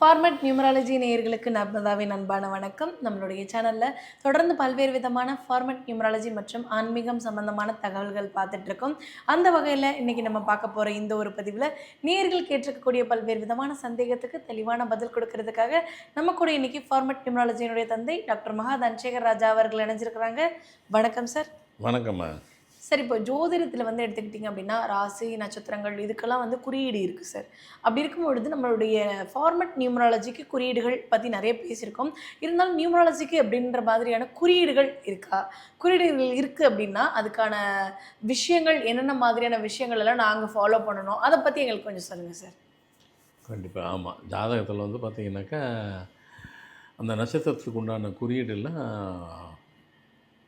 Format numerology நேயர்களுக்கு நர்மதாவின் அன்பான வணக்கம். நம்மளுடைய சேனலில் தொடர்ந்து பல்வேறு விதமான ஃபார்மட் நியூமராலஜி மற்றும் ஆன்மீகம் சம்பந்தமான தகவல்கள் பார்த்துட்ருக்கோம். அந்த வகையில் இன்றைக்கி நம்ம பார்க்க போகிற இந்த ஒரு பதிவில் நேயர்கள் கேட்டிருக்கக்கூடிய பல்வேறு விதமான சந்தேகத்துக்கு தெளிவான பதில் கொடுக்கறதுக்காக நம்ம கூட இன்றைக்கி ஃபார்மட் நியூமராலஜியினுடைய தந்தை டாக்டர் மகா தனசேகர் ராஜா அவர்கள் இணைஞ்சிருக்கிறாங்க. வணக்கம் சார். வணக்கம்மா. சார், இப்போ ஜோதிடத்தில் எடுத்துக்கிட்டிங்க அப்படின்னா ராசி நட்சத்திரங்கள் இதுக்கெல்லாம் குறியீடு இருக்குது சார். அப்படி இருக்கும்பொழுது நம்மளுடைய ஃபார்மட் நியூமராலஜிக்கு குறியீடுகள் பற்றி நிறைய பேசியிருக்கோம். இருந்தாலும் நியூமராலஜிக்கு அப்படின்ற மாதிரியான குறியீடுகள் இருக்கா? குறியீடுகள் இருக்குது அப்படின்னா அதுக்கான விஷயங்கள் என்னென்ன மாதிரியான விஷயங்கள் எல்லாம் நாங்கள் ஃபாலோ பண்ணணும், அதை பற்றி எங்களுக்கு கொஞ்சம் சொல்லுங்கள் சார். கண்டிப்பாக. ஆமாம், ஜாதகத்தில் பார்த்திங்கனாக்கா அந்த நட்சத்திரத்துக்கு உண்டான குறியீடுலாம்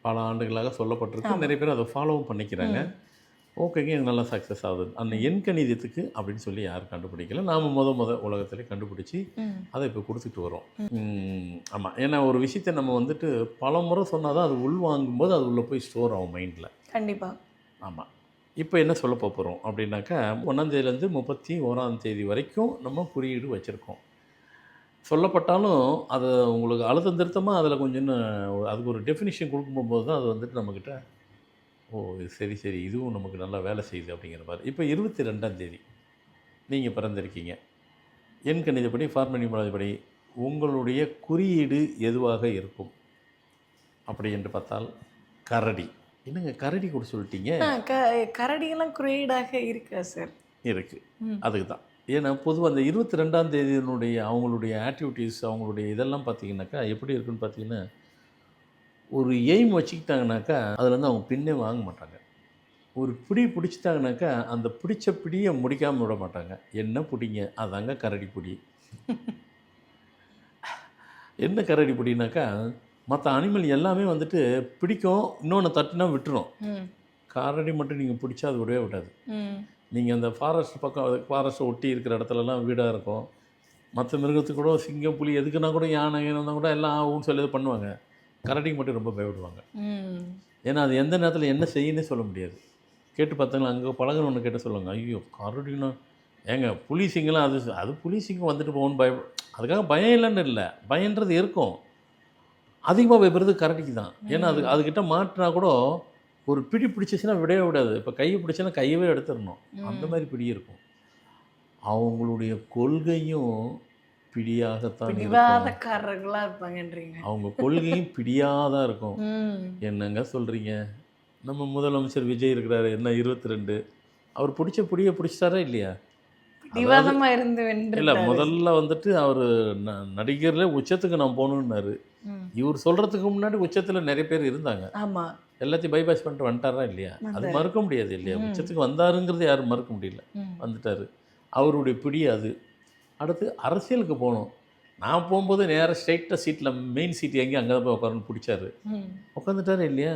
பல ஆண்டுகளாக சொல்லப்பட்டிருக்கு. நிறைய பேர் அதை ஃபாலோவும் பண்ணிக்கிறாங்க. ஓகேங்க, எனக்கு நல்லா சக்ஸஸ் ஆகுது. அந்த எண்கணிதத்துக்கு அப்படின்னு சொல்லி யாரும் கண்டுபிடிக்கல. நாம் உலகத்திலே கண்டுபிடிச்சி அதை இப்போ கொடுத்துட்டு வரோம். ஆமாம், ஏன்னா ஒரு விஷயத்தை நம்ம பல முறை சொன்னால் தான் அது உள்வாங்கும்போது அது உள்ளே போய் ஸ்டோர் ஆகும் மைண்டில். கண்டிப்பாக. ஆமாம். இப்போ என்ன சொல்ல போகிறோம் அப்படின்னாக்கா 1ஆம் தேதியிலேருந்து 31ஆம் தேதி வரைக்கும் நம்ம குறியீடு வச்சுருக்கோம். சொல்லப்பட்டாலும் அதை உங்களுக்கு அழுத்தம் திருத்தமாக அதில் கொஞ்சம் அதுக்கு ஒரு டெஃபினிஷன் கொடுக்கும்போது தான் அது நம்மக்கிட்ட சரி சரி இதுவும் நமக்கு நல்லா வேலை செய்யுது அப்படிங்கிற மாதிரி. இப்போ 22ஆம் தேதி நீங்கள் பிறந்திருக்கீங்க. எண் கணிதப்படி ஃபார்மட் நியூமராலஜிப்படி உங்களுடைய குறியீடு எதுவாக இருக்கும் அப்படி என்று பார்த்தால் கரடி. என்னங்க கரடி கூட சொல்லிட்டீங்க? கரடியெல்லாம் குறியீடாக இருக்கா சார்? இருக்குது. அதுக்கு தான். ஏன்னா பொதுவாக அந்த 22ஆம் தேதியினுடைய அவங்களுடைய ஆக்டிவிட்டீஸ் அவங்களுடைய இதெல்லாம் பார்த்திங்கனாக்கா எப்படி இருக்குன்னு பார்த்தீங்கன்னா, ஒரு எய்ம் வச்சுக்கிட்டாங்கனாக்கா அதுலேருந்து அவங்க பின்னே வாங்க மாட்டாங்க. ஒரு பிடி பிடிச்சிட்டாங்கனாக்கா அந்த பிடிச்ச பிடியை முடிக்காமல் விட மாட்டாங்க. என்ன பிடிங்க அதாங்க கரடி பிடி. என்ன கரடி பிடினாக்கா மற்ற அனிமல் எல்லாமே பிடிக்கும், இன்னொன்று தட்டினா விட்டுரும். கரடி மட்டும் நீங்கள் பிடிச்சா அது விடவே விடாது. நீங்கள் அந்த ஃபாரஸ்ட் பக்கம் ஃபாரஸ்ட்டை ஒட்டி இருக்கிற இடத்துலலாம் வீடாக இருக்கும். மற்ற மிருகத்துக்கு கூட சிங்கம் புலி எதுக்குன்னா கூட யானை இருந்தால் கூட எல்லாம் ஆகும்னு சொல்லி இது பண்ணுவாங்க. கரடிக்கு மட்டும் ரொம்ப பயப்படுவாங்க. ஏன்னா அது எந்த நேரத்தில் என்ன செய்யுன்னே சொல்ல முடியாது. கேட்டு பார்த்தாங்களா, அங்கே பழகுன்னு ஒன்று கேட்டு சொல்லுவாங்க, ஐயோ கரடினா ஏங்க புலி சிங்கெல்லாம் அது புலி சிங்கம் போகணுன்னு அதுக்காக பயம் இல்லைன்னு இல்லை, பயன்றது இருக்கும். அதிகமாக பயப்படுறது கரடிக்கு தான். ஏன்னா அதுக்கிட்ட மாட்டினா கூட ஒரு பிடி பிடிச்சிச்சுன்னா விடவே விடாது. இப்போ கையை பிடிச்சனா கையவே எடுத்துடணும், அந்த மாதிரி பிடி இருக்கும். அவங்களுடைய கொள்கையும் பிடியாகத்தான் இருப்பாங்கன்றீங்க. அவங்க கொள்கையும் பிடியாதான் இருக்கும். என்னங்க சொல்கிறீங்க? நம்ம முதலமைச்சர் விஜய் இருக்கிறாரு, என்ன 22, அவர் பிடிச்ச பிடியை பிடிச்சிட்டாரா இல்லையா? இல்லை, முதல்ல அவர் நடிகரில் உச்சத்துக்கு நான் போகணுன்னாரு. இவர் சொல்கிறதுக்கு முன்னாடி உச்சத்தில் நிறைய பேர் இருந்தாங்க. ஆமாம், எல்லாத்தையும் பைபாஸ் பண்ணிட்டு வந்துட்டாரா இல்லையா? அது மறுக்க முடியாது இல்லையா? உச்சத்துக்கு வந்தாருங்கிறது யாரும் மறுக்க முடியல. வந்துட்டார். அவருடைய பிடி அது. அடுத்து அரசியலுக்கு போகணும். நான் போகும்போது நேராக ஸ்ட்ரைட்டாக சீட்டில் மெயின் சீட் எங்கேயும் அங்கே தான் போய் உட்காரன்னு பிடிச்சாரு. உட்காந்துட்டாரு இல்லையா?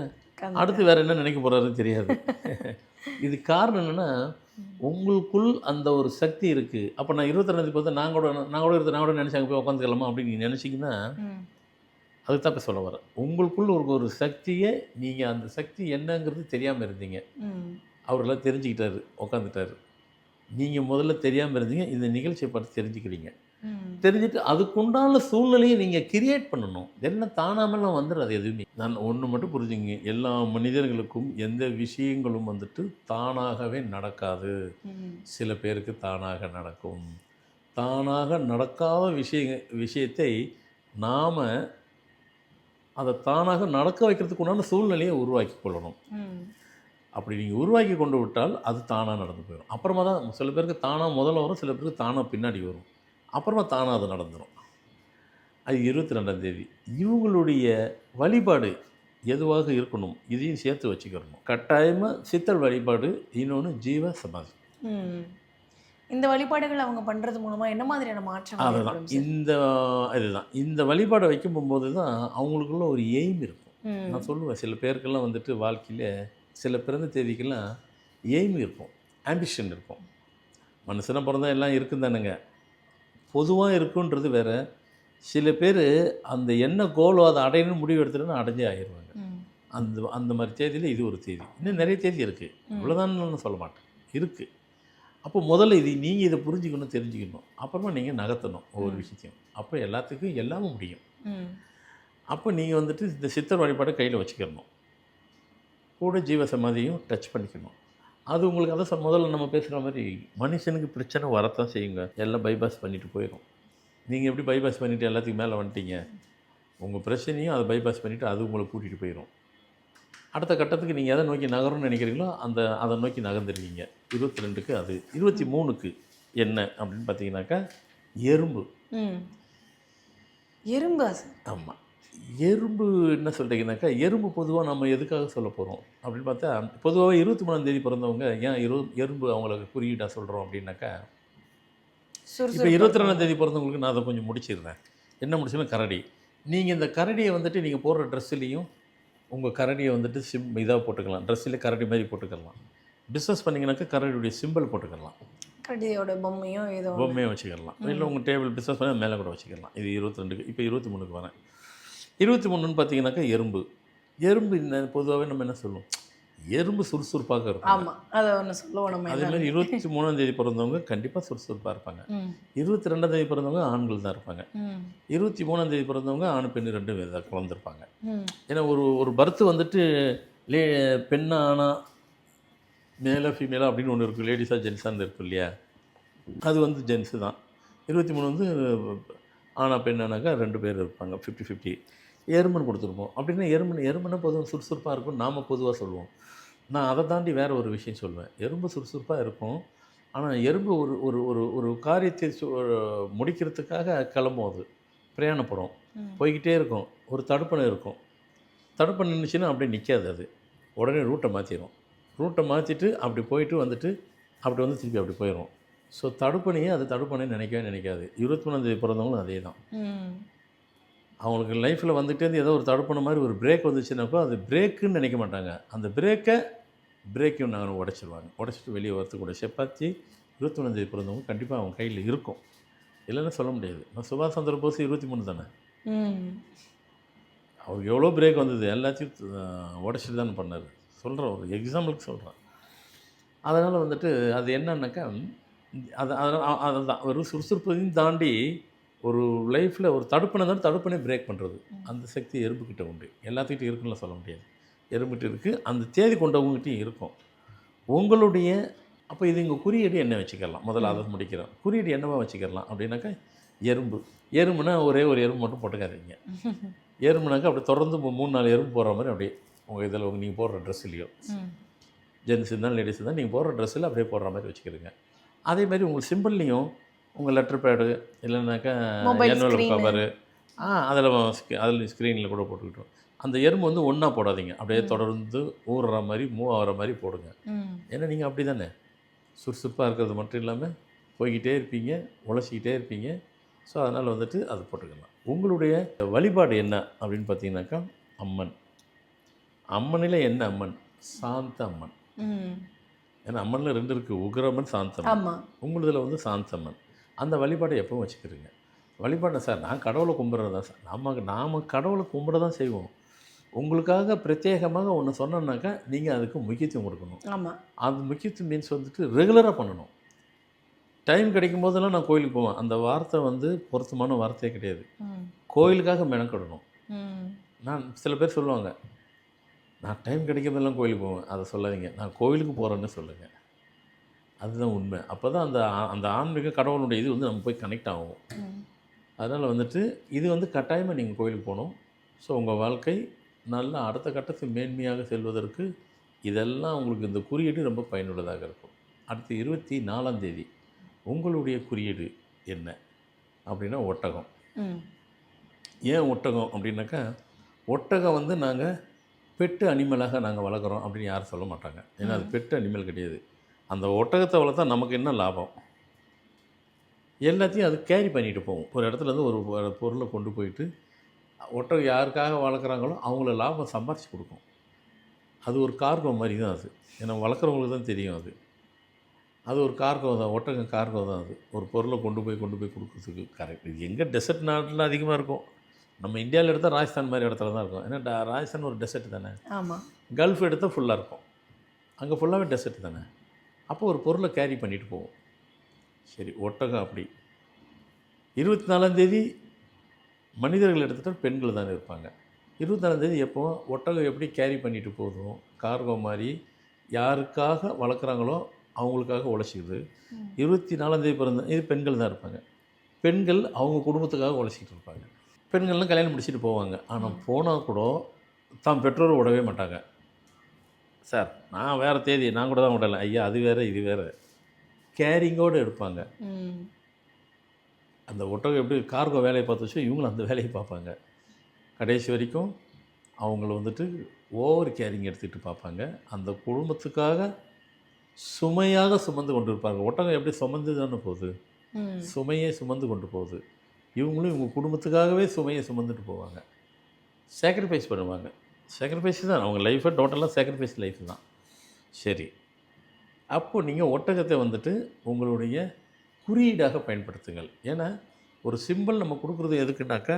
அடுத்து வேறு என்ன நினைக்க போகிறாருன்னு தெரியாது. இது காரணம் என்னென்னா, உங்களுக்குள் அந்த ஒரு சக்தி இருக்குது. அப்போ நான் 22 பார்த்து நான் கூட நினச்சி அங்கே போய் உட்காந்துக்கலாமா அப்படின்னு நீங்கள் நினச்சிங்கன்னா அதுக்கு தான் இப்போ சொல்ல வரேன். உங்களுக்குள்ள ஒரு சக்தியை நீங்கள் அந்த சக்தி என்னங்கிறது தெரியாமல் இருந்தீங்க. அவரெல்லாம் தெரிஞ்சுக்கிட்டாரு, உட்காந்துட்டாரு. நீங்கள் முதல்ல தெரியாமல் இருந்தீங்க, இந்த நிகழ்ச்சியை பார்த்து தெரிஞ்சுக்கிறீங்க. தெரிஞ்சுட்டு அதுக்குண்டான சூழ்நிலையை நீங்கள் கிரியேட் பண்ணணும். என்ன தானாமெல்லாம் வந்துடாது எதுவுமே. நான் ஒன்று மட்டும் புரிஞ்சுங்க, எல்லா மனிதர்களுக்கும் எந்த விஷயங்களும் தானாகவே நடக்காது. சில பேருக்கு தானாக நடக்கும். தானாக நடக்காத விஷயத்தை நாம் அதை தானாக நடக்க வைக்கிறதுக்கு உண்டான சூழ்நிலையை உருவாக்கி கொள்ளணும். அப்படி நீங்கள் உருவாக்கி கொண்டு விட்டால் அது தானாக நடந்து போயிடும். அப்புறமா தான் சில பேருக்கு தானாக முதல்ல வரும், சில பேருக்கு தானாக பின்னாடி வரும், அப்புறமா தானாக அது நடந்துடும். அது 22ஆம் தேதி. இவங்களுடைய வழிபாடு எதுவாக இருக்கணும் இதையும் சேர்த்து வச்சுக்கிறணும். கட்டாயமாக சித்தர் வழிபாடு, இன்னொன்று ஜீவ சமாதி. இந்த வழிபாடுகள் அவங்க பண்ணுறது மூலமாக என்ன மாதிரியான மாற்றம்? அதுதான் இதுதான் இந்த வழிபாடை வைக்கும் போது தான் அவங்களுக்குள்ள ஒரு எய்ம் இருக்கும். நான் சொல்லுவேன், சில பேருக்கெல்லாம் வாழ்க்கையில் சில பிறந்த தேதிக்கெல்லாம் எய்ம் இருக்கும், ஆம்பிஷன் இருக்கும். மனுஷனாக பிறந்தா எல்லாம் இருக்கும் தானுங்க, பொதுவாக இருக்குன்றது வேறு. சில பேர் அந்த என்ன கோலோ அதை அடையணும்னு முடிவு எடுத்துட்டுன்னா அடைஞ்சே ஆகிடுவாங்க. அந்த மாதிரி தேதியில் இது ஒரு தேதி. இன்னும் நிறைய தேதி இருக்குது, இவ்வளோதான் சொல்ல மாட்டேன், இருக்குது. அப்போ முதல்ல நீங்கள் இதை புரிஞ்சுக்கணும், தெரிஞ்சுக்கணும். அப்புறமா நீங்கள் நகர்த்தணும் ஒவ்வொரு விஷயத்தையும். அப்போ எல்லாத்துக்கும் எல்லாமே முடியும். அப்போ நீங்கள் வந்துட்டு இந்த சித்தர் வழிபாட்டை கையில் வச்சுக்கிடணும். கூட ஜீவ சமாதியும் டச் பண்ணிக்கணும். அது உங்களுக்கு அதான் முதல்ல நம்ம பேசுகிற மாதிரி மனுஷனுக்கு பிரச்சனை வரத்தான் செய்யுங்க. எல்லாம் பைபாஸ் பண்ணிட்டு போயிடும். நீங்கள் எப்படி பைபாஸ் பண்ணிவிட்டு எல்லாத்துக்கும் மேலே வந்துட்டீங்க, உங்கள் பிரச்சனையும் அதை பைபாஸ் பண்ணிவிட்டு அது உங்களை கூட்டிகிட்டு போயிடும். அடுத்த கட்டத்துக்கு நீங்கள் எதை நோக்கி நகரணும்னு நினைக்கிறீங்களோ அதை நோக்கி நகர்ந்துருக்கீங்க. 22க்கு அது. 23க்கு என்ன அப்படின்னு பார்த்தீங்கன்னாக்கா எறும்பு. எறும்பா? ஆமாம். எறும்பு என்ன சொல்கிறீங்கன்னாக்கா, எறும்பு பொதுவாக நம்ம எதுக்காக சொல்ல போகிறோம் அப்படின்னு பார்த்தா, பொதுவாகவே 23ஆம் பிறந்தவங்க ஏன் எறும்பு அவங்களுக்கு குறியீடாக சொல்கிறோம் அப்படின்னாக்கா, இப்போ 22ஆம் பிறந்தவங்களுக்கு நான் அதை கொஞ்சம் முடிச்சிடுறேன். என்ன முடிச்சுன்னா கரடி. நீங்கள் இந்த கரடியை வந்துட்டு நீங்கள் போடுற ட்ரெஸ்ஸுலேயும் உங்கள் கரடியை வந்துட்டு இதாக போட்டுக்கலாம். ட்ரெஸ்ஸில் கரடி மாதிரி போட்டுக்கலாம். பிஸ்னஸ் பண்ணிங்கனாக்கா கரடியுடைய சிம்பிள் போட்டுக்கலாம். கரடியோட பொம்மையும் ஏதோ பொம்மையை வச்சுக்கலாம். இல்லை உங்கள் டேபிள் பிஸ்னஸ் பண்ணி மேலே கூட வச்சுக்கலாம். இது 22க்கு. இப்போ 23க்கு வரேன். 23ன்னு பார்த்தீங்கன்னாக்கா எறும்பு. எறும்பு இந்த பொதுவாகவே நம்ம என்ன சொல்லுவோம், எறும்பு சுறுசுறுப்பாக இருக்கும். ஆமாம், அதை ஒன்று சொல்லுவோம் நம்ம. அதேமாதிரி 23ஆம் பிறந்தவங்க கண்டிப்பாக சுறுசுறுப்பாக இருப்பாங்க. 22ஆம் பிறந்தவங்க ஆண்கள் தான் இருப்பாங்க. 23ஆம் பிறந்தவங்க ஆண் பெண்ணு 2 குழந்திருப்பாங்க. ஏன்னா ஒரு பர்த் வந்துட்டு பெண்ணா ஆனா மேலே ஃபீமேலாக அப்படின்னு ஒன்று இருக்குது. லேடிஸாக ஜென்ஸாக இருக்கும் இல்லையா, அது வந்து ஜென்ஸு தான். 23 வந்து ஆனா பெண்ணானாக்கா 2 பேர் இருப்பாங்க. 50-50 எறும்புன்னு கொடுத்துருப்போம். அப்படின்னா எறும்புன்னா பொதுவாக சுறுசுறுப்பாக இருக்கும் நாம் பொதுவாக சொல்லுவோம். நான் அதை தாண்டி வேறு ஒரு விஷயம் சொல்லுவேன். எறும்பு சுறுசுறுப்பாக இருக்கும். ஆனால் எறும்பு ஒரு ஒரு ஒரு ஒரு காரியத்தை முடிக்கிறதுக்காக கிளம்பும். அது பிரயாணப்படும், போய்கிட்டே இருக்கும். ஒரு தடுப்பணை இருக்கும். தடுப்பணை நின்றுச்சுன்னா அப்படியே நிற்காது. அது உடனே ரூட்டை மாற்றிடும். ரூட்டை மாற்றிட்டு அப்படி போயிட்டு வந்துட்டு அப்படி வந்து திருப்பி அப்படி போயிடும். ஸோ தடுப்பணையே அது தடுப்பணைன்னு நினைக்கவே நினைக்காது. 23ஆம் பிறந்தவங்களும் அதே தான். அவங்களுக்கு லைஃப்பில் வந்துகிட்டே ஏதோ ஒரு தடுப்பணை மாதிரி ஒரு பிரேக் வந்துச்சுனாக்கோ அது பிரேக்குன்னு நினைக்க மாட்டாங்க. அந்த பிரேக்கையும் நாங்கள் உடச்சிட்டு வெளியே வரத்துக்கூட செப்பாத்தி 23ஆம் பிறந்தவங்க கண்டிப்பாக அவங்க கையில் இருக்கும். இல்லைன்னு சொல்ல முடியாது. நான் சுபாஷ் சந்திர போஸ் 23 தானே. அவருக்கு எவ்வளோ பிரேக் வந்தது, எல்லாத்தையும் உடச்சிட்டு தானே பண்ணார். சொல்கிறேன், ஒரு எக்ஸாம்பிளுக்கு சொல்கிறேன். அதனால் வந்துட்டு அது என்னன்னாக்கா, அதுதான் ஒரு சுறுசுறுப்பையும் தாண்டி ஒரு லைஃப்பில் ஒரு தடுப்பணை பிரேக் பண்ணுறது அந்த சக்தி எறும்புக்கிட்ட உண்டு. எல்லாத்துக்கிட்டும் இருக்குன்னு சொல்ல முடியாது. எறும்புகிட்ட இருக்குது, அந்த தேதி கொண்டவங்ககிட்டையும் இருக்கும். உங்களுடைய அப்போ இது இங்கே குறியீடு என்ன வச்சுக்கலாம். முதல்ல அதை முடிக்கிறோம். குறியீடு என்னவா வச்சுக்கலாம் அப்படின்னாக்கா எறும்புனா ஒரே ஒரு எறும்பு மட்டும் போட்டுக்காதீங்க. எறும்புனாக்கா அப்படி தொடர்ந்து 3-4 எறும்பு போடுற மாதிரி அப்படியே உங்கள் இதில் நீங்கள் போடுற ட்ரெஸ்ஸுலையோ, ஜென்ஸ் இருந்தாலும் லேடிஸ் இருந்தாலும் நீங்கள் போடுற ட்ரெஸ்ஸில் அப்படியே போடுற மாதிரி வச்சுக்கிறீங்க. அதே மாதிரி உங்கள் சிம்பிள்லேயும் உங்கள் லெட்டர் பேடு இல்லைனாக்கா என்வலப் கவரு அதில் ஸ்க்ரீனில் கூட போட்டுக்கிட்டோம். அந்த எறும்பு வந்து ஒன்றா போடாதீங்க. அப்படியே தொடர்ந்து ஊறுற மாதிரி மூவ் ஆகிற மாதிரி போடுங்க. ஏன்னா நீங்கள் அப்படி தானே சுறுசுறுப்பாக இருக்கிறது மட்டும் இல்லாமல் போய்கிட்டே இருப்பீங்க, உழைச்சிக்கிட்டே இருப்பீங்க. ஸோ அதனால் வந்துட்டு அது போட்டுக்கலாம். உங்களுடைய வழிபாடு என்ன அப்படின்னு பார்த்தீங்கன்னாக்கா அம்மன். அம்மனில் என்ன அம்மன்? சாந்த அம்மன். ஏன்னா அம்மனில் 2 இருக்குது, உக்ரம்மன், சாந்தம்மன். உங்களதில் வந்து சாந்தம்மன். அந்த வழிபாடை எப்பவும் வச்சுக்கிறீங்க. வழிபாட்டை சார் நான் கடவுளை கும்பிட்றது தான் சார். நாம் கடவுளை கும்பிட தான் செய்வோம். உங்களுக்காக பிரத்யேகமாக ஒன்று சொன்னோன்னாக்கா நீங்கள் அதுக்கு முக்கியத்துவம் கொடுக்கணும். ஆமாம், அது முக்கியத்துவம் மீன்ஸ் வந்துட்டு ரெகுலராக பண்ணணும். டைம் கிடைக்கும் போதெல்லாம் நான் கோயிலுக்கு போவேன். அந்த வார்த்தை வந்து பொருத்தமான வார்த்தையே கிடையாது. கோயிலுக்காக மெனக்கிடணும். நான் சில பேர் சொல்லுவாங்க, நான் டைம் கிடைக்கிறதெல்லாம் கோயிலுக்கு போவேன். அதை சொல்லாதீங்க, நான் கோயிலுக்கு போகிறேன்னு சொல்லுங்கள். அதுதான் உண்மை. அப்போ தான் அந்த ஆன்மீக கடவுளுடைய இது வந்து நம்ம போய் கனெக்ட் ஆகும். அதனால் வந்துட்டு இது வந்து கட்டாயமாக நீங்கள் கோயிலுக்கு போகணும். ஸோ உங்கள் வாழ்க்கை நல்லா அடுத்த கட்டத்துக்கு மேன்மையாக செல்வதற்கு இதெல்லாம் உங்களுக்கு இந்த குறியீடு ரொம்ப பயனுள்ளதாக இருக்கும். அடுத்து 24ஆம் உங்களுடைய குறியீடு என்ன அப்படின்னா ஒட்டகம். ஏன் ஒட்டகம் அப்படின்னாக்கா, ஒட்டகம் வந்து நாங்கள் பெட்டு அனிமலாக நாங்கள் வளர்க்குறோம் அப்படின்னு யாரும் சொல்ல மாட்டாங்க. ஏன்னா அது பெட்டு அனிமல் கிடையாது. அந்த ஒட்டகத்தை வளர்த்தா நமக்கு என்ன லாபம்? எல்லாத்தையும் அது கேரி பண்ணிட்டு போகும். ஒரு இடத்துலேருந்து ஒரு பொருளை கொண்டு போயிட்டு ஒட்டகம் யாருக்காக வளர்க்குறாங்களோ அவங்கள லாபம் சம்பாரித்து கொடுக்கும். அது ஒரு கார்கோ மாதிரி தான் அது. ஏன்னா வளர்க்குறவங்களுக்கு தான் தெரியும். அது ஒரு கார்கோ தான். ஒட்டகம் கார்கோ தான். அது ஒரு பொருளை கொண்டு போய் கொடுக்குறதுக்கு கரெக்ட். இது எங்கே டெசர்ட் நாட்டில் அதிகமாக இருக்கும். நம்ம இந்தியாவில் எடுத்தால் ராஜஸ்தான் மாதிரி இடத்துல தான் இருக்கும். ஏன்னா ராஜஸ்தான் ஒரு டெசர்ட் தானே. ஆமாம். கல்ஃப் எடுத்தால் ஃபுல்லாக இருக்கும். அங்கே ஃபுல்லாகவே டெசர்ட் தானே. அப்போ ஒரு பொருளை கேரி பண்ணிட்டு போவோம். சரி, ஒட்டகம் அப்படி 24ஆம் தேதி மனிதர்கள் எடுத்துகிட்டா பெண்கள் தானே இருப்பாங்க. 24ஆம் தேதி எப்போ ஒட்டகம் எப்படி கேரி பண்ணிட்டு போதும், கார்கோ மாதிரி யாருக்காக வளர்க்குறாங்களோ அவங்களுக்காக உழைச்சிக்குது. 24ஆம் தேதி பிறந்த இது பெண்கள் தான் இருப்பாங்க. பெண்கள் அவங்க குடும்பத்துக்காக உழைச்சிக்கிட்டு இருப்பாங்க. பெண்கள்லாம் கல்யாணம் முடிச்சுட்டு போவாங்க. ஆனால் போனால் கூட தான் பெற்றோரை விடவே மாட்டாங்க. சார் நான் வேறு தேதி நான் கூட தான் விடலை, ஐயா அது வேறு இது வேறு, கேரிங்கோடு எடுப்பாங்க. அந்த ஒட்டகம் எப்படி கார்கோ வேலையை பார்த்துச்சோ இவங்களும் அந்த வேலையை பார்ப்பாங்க. கடைசி வரைக்கும் அவங்கள வந்துட்டு ஓவர் கேரிங் எடுத்துக்கிட்டு பார்ப்பாங்க. அந்த குடும்பத்துக்காக சுமையாக சுமந்து கொண்டு இருப்பாங்க. ஒட்டகம் எப்படி சுமந்து தானே போகுது, சுமையை சுமந்து கொண்டு போகுது. இவங்களும் இவங்க குடும்பத்துக்காகவே சுமையை சுமந்துட்டு போவாங்க. சேக்ரிஃபைஸ் பண்ணுவாங்க. சேக்ரிஃபைஸ் தான் அவங்க லைஃப்பை டோட்டலாக சேக்ரிஃபைஸ் லைஃப் தான். சரி, அப்போது நீங்கள் ஒட்டகத்தை வந்துட்டு உங்களுடைய குறியீடாக பயன்படுத்துங்கள். ஏன்னா ஒரு சிம்பிள் நம்ம கொடுக்குறது எதுக்குனாக்கா,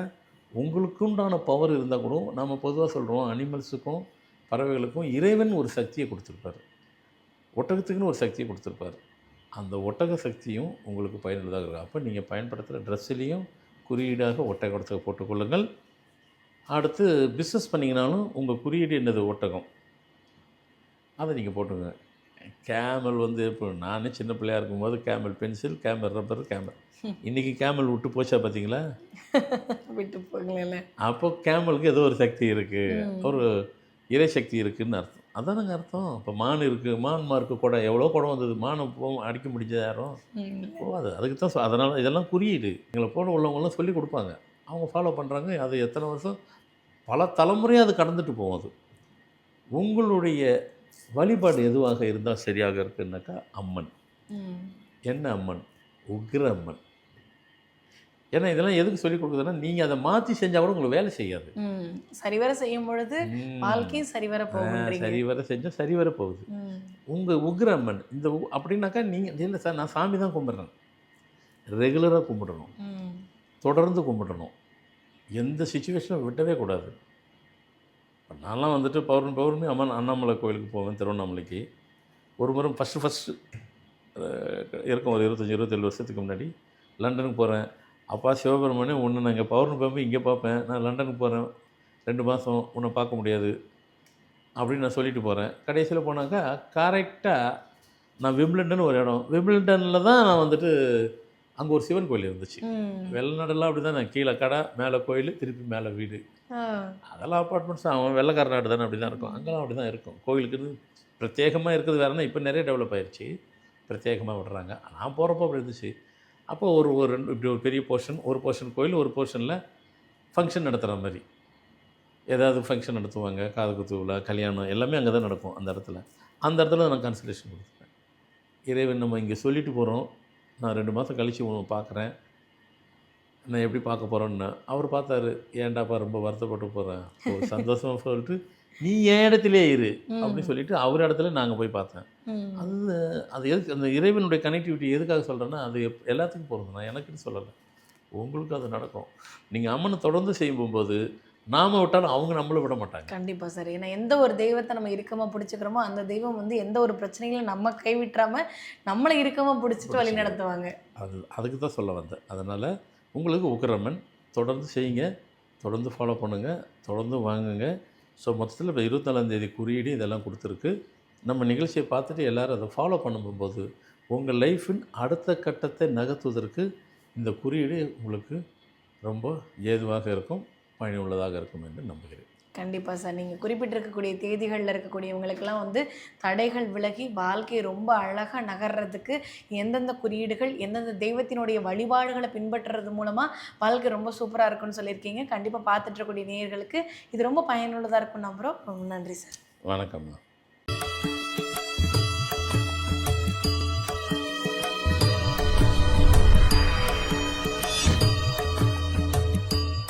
உங்களுக்குண்டான பவர் இருந்தால் கூட நம்ம பொதுவாக சொல்கிறோம் அனிமல்ஸுக்கும் பறவைகளுக்கும் இறைவன் ஒரு சக்தியை கொடுத்துருப்பார், ஒட்டகத்துக்குன்னு ஒரு சக்தியை கொடுத்துருப்பார். அந்த ஒட்டக சக்தியும் உங்களுக்கு பயனுள்ளதாக இருக்கும். அப்போ நீங்கள் பயன்படுத்துகிற ட்ரெஸ்ஸுலேயும் குறியீடாக ஒட்டகத்தை போட்டுக்கொள்ளுங்கள். அடுத்து பிஸ்னஸ் பண்ணிங்கனாலும் உங்கள் குறியீடு என்னது, ஒட்டகம், அதை நீங்கள் போட்டுங்க. கேமல் வந்து இப்போ நானே சின்ன பிள்ளையாக இருக்கும்போது camel pencil, camel rubber, camel. இன்றைக்கி கேமல் விட்டு போச்சா பார்த்தீங்களா? விட்டு போங்களேன். அப்போ கேமலுக்கு ஏதோ ஒரு சக்தி இருக்குது, ஒரு இறை சக்தி இருக்குதுன்னு அர்த்தம். அதானங்க அர்த்தம். இப்போ மான் இருக்குது, மான்மாருக்கு குடம், எவ்வளோ குடம் வந்தது, மானை அடிக்க முடிஞ்சது யாரும் போகாது. அதுக்கு தான் அதனால் இதெல்லாம் குறியீடு. எங்களை போட உள்ளவங்களாம் சொல்லி கொடுப்பாங்க, அவங்க ஃபாலோ பண்ணுறாங்க. அது எத்தனை வருஷம் பல தலைமுறையாக அது கடந்துட்டு போகும். அது உங்களுடைய வழிபாடு எதுவாக இருந்தால் சரியாக இருக்குன்னாக்கா அம்மன். என்ன அம்மன்? உக்ர அம்மன். ஏன்னா இதெல்லாம் எதுக்கு சொல்லிக் கொடுக்குதுன்னா, நீங்கள் அதை மாற்றி செஞ்சால் கூட உங்களுக்கு வேலை செய்யாது. சரிவர செய்யும் பொழுது வாழ்க்கையும் சரிவர போகும். சரிவர செஞ்சால் சரிவர போகுது. உங்கள் உக்ர அம்மன் இந்த அப்படின்னாக்கா நீங்கள் இல்லை சார் நான் சாமி தான் கும்பிட்றேன், ரெகுலராக கும்பிடணும், தொடர்ந்து கும்பிடணும், எந்த சுச்சுவேஷனும் விட்டவே கூடாது. நான்லாம் வந்துட்டு பௌர்ணமி அம்மன் அண்ணாமலை கோயிலுக்கு போவேன், திருவண்ணாமலைக்கு. ஒரு முறை ஃபஸ்ட்டு இருக்கும் ஒரு 25-27 வருஷத்துக்கு முன்னாடி லண்டனுக்கு போகிறேன். அப்பா சிவபெருமானே ஒன்று நான் இங்கே பௌர்ணமி இங்கே பார்ப்பேன், நான் லண்டனுக்கு போகிறேன் 2 மாதம் உன்னை பார்க்க முடியாது அப்படின்னு நான் சொல்லிட்டு போகிறேன். கடைசியில் போனாக்கா கரெக்டாக நான் விம்பிள்டன் ஒரு இடம், விம்பிள்டனில் தான் நான் வந்துட்டு அங்கே ஒரு சிவன் கோயில் இருந்துச்சு. வெளிநாடெல்லாம் அப்படி தான், நான் கீழே கடை மேலே கோயில் திருப்பி மேலே வீடு, அதெல்லாம் அப்பார்ட்மெண்ட்ஸ். அவன் வெள்ளைக்கார நாடு தானே, அப்படி தான் இருக்கும். அங்கெல்லாம் அப்படி தான் இருக்கும். கோயிலுக்குன்னு பிரத்யேகமாக இருக்குது வேறுனா, இப்போ நிறைய டெவலப் ஆயிடுச்சு, பிரத்யேகமாக விடுறாங்க. நான் போகிறப்போ அப்படி இருந்துச்சு. அப்போ ஒரு இப்படி ஒரு பெரிய போர்ஷன், ஒரு போர்ஷன் கோயில், ஒரு போர்ஷனில் ஃபங்க்ஷன் நடத்துகிற மாதிரி ஏதாவது ஃபங்க்ஷன் நடத்துவாங்க, காது குத்து விழா, கல்யாணம் எல்லாமே அங்கே தான் நடக்கும். அந்த இடத்துல நான் கன்சல்டேஷன் கொடுத்துருவேன். இறைவன் நம்ம இங்கே சொல்லிட்டு போகிறோம், நான் 2 மாதம் கழித்து உன்னை பார்க்குறேன், நான் எப்படி பார்க்க போகிறேன்னு. அவர் பார்த்தாரு, ஏன்டாப்பா ரொம்ப வருத்தப்பட்டு போகிறேன், ஒரு சந்தோஷமாக சொல்லிட்டு நீ என் இடத்துலே இரு அப்படின்னு சொல்லிட்டு அவர் இடத்துல நாங்கள் போய் பார்த்தேன். அது எதுக்கு அந்த இறைவனுடைய கனெக்டிவிட்டி எதுக்காக சொல்கிறேன்னா, அது எல்லாத்துக்கும் போகிறது, நான் எனக்குன்னு சொல்லலை, உங்களுக்கு அது நடக்கும். நீங்கள் அம்மனை தொடர்ந்து செய்யும்போது நாம் விட்டாலும் அவங்க நம்மளை விட மாட்டாங்க. கண்டிப்பாக சார். ஏன்னா எந்த ஒரு தெய்வத்தை நம்ம இறுக்கமாக பிடிச்சிக்கிறோமோ அந்த தெய்வம் வந்து எந்த ஒரு பிரச்சனைகளும் நம்ம கைவிட்டுறாமல் நம்மளை இறுக்கமாக பிடிச்சிட்டு வழி நடத்துவாங்க. அதுக்கு தான் சொல்ல வந்தேன். அதனால் உங்களுக்கு உக்ரம்மன் தொடர்ந்து செய்யுங்க, தொடர்ந்து ஃபாலோ பண்ணுங்கள், தொடர்ந்து வாங்குங்க. ஸோ மொத்தத்தில் இப்போ 24ஆம் தேதி குறியீடு இதெல்லாம் கொடுத்துருக்கு. நம்ம நிகழ்ச்சியை பார்த்துட்டு எல்லோரும் அதை ஃபாலோ பண்ணும்போது உங்கள் லைஃபின் அடுத்த கட்டத்தை நகர்த்துவதற்கு இந்த குறியீடு உங்களுக்கு ரொம்ப ஏதுவாக இருக்கும், பயனுள்ளதாக இருக்கும் என்று நம்புகிறேன். கண்டிப்பாக சார். நீங்கள் குறிப்பிட்டிருக்கக்கூடிய தேதிகளில் இருக்கக்கூடியவங்களுக்கெல்லாம் வந்து தடைகள் விலகி வாழ்க்கை ரொம்ப அழகாக நகர்றதுக்கு எந்தெந்த குறியீடுகள், எந்தெந்த தெய்வத்தினுடைய வழிபாடுகளை பின்பற்றுறது மூலமாக வாழ்க்கை ரொம்ப சூப்பராக இருக்குன்னு சொல்லியிருக்கீங்க. கண்டிப்பாக பார்த்துட்டு இருக்கக்கூடிய நேயர்களுக்கு இது ரொம்ப பயனுள்ளதாக இருக்கும் நம்புகிறோம். ரொம்ப நன்றி சார். வணக்கம்மா.